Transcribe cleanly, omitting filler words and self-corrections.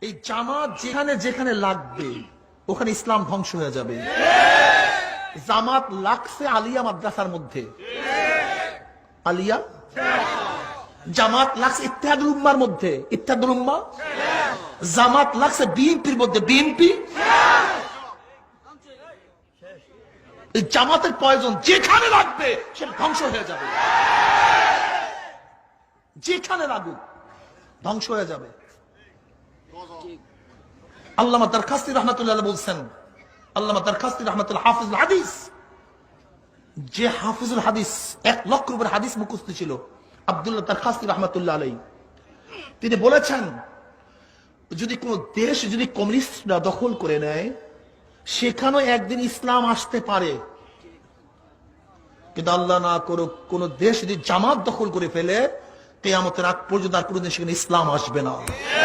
এই জামাত যেখানে যেখানে লাগবে ওখানে ইসলাম ধ্বংস হয়ে যাবে। জামাত লাগছে আলিয়া মাদ্রাসার মধ্যে, আলিয়া। জামাত লাগছে ইত্তেহাদুল উম্মার মধ্যে, ইত্তেহাদুল উম্মাহ। জামাত লাগছে বিএনপির মধ্যে, বিএনপি। এই জামাতের প্রয়োজন যেখানে লাগবে সেটা ধ্বংস হয়ে যাবে, যেখানে লাগুক ধ্বংস হয়ে যাবে। আল্লামা দরখাস্তি রহমাতুল্লাহ বলছেন, আল্লামা দরখাস্তি রহমাতুল্লাহ হাফিজুল হাদিস, যে হাফিজুল হাদিস 1 লক্ষের উপর হাদিস মুখস্থ ছিল, আব্দুল্লাহ দরখাস্তি রহমাতুল্লাহ আলাইহি, তিনি বলেছেন যদি কোন দেশ যদি কমিউনিস্টরা দখল করে নেয় সেখানেও একদিন ইসলাম আসতে পারে, কিন্তু আল্লাহ না করুক কোন দেশ যদি জামাত দখল করে ফেলে কিয়ামতের আগ পর্যন্ত আর কোনদিন সেখানে ইসলাম আসবে না।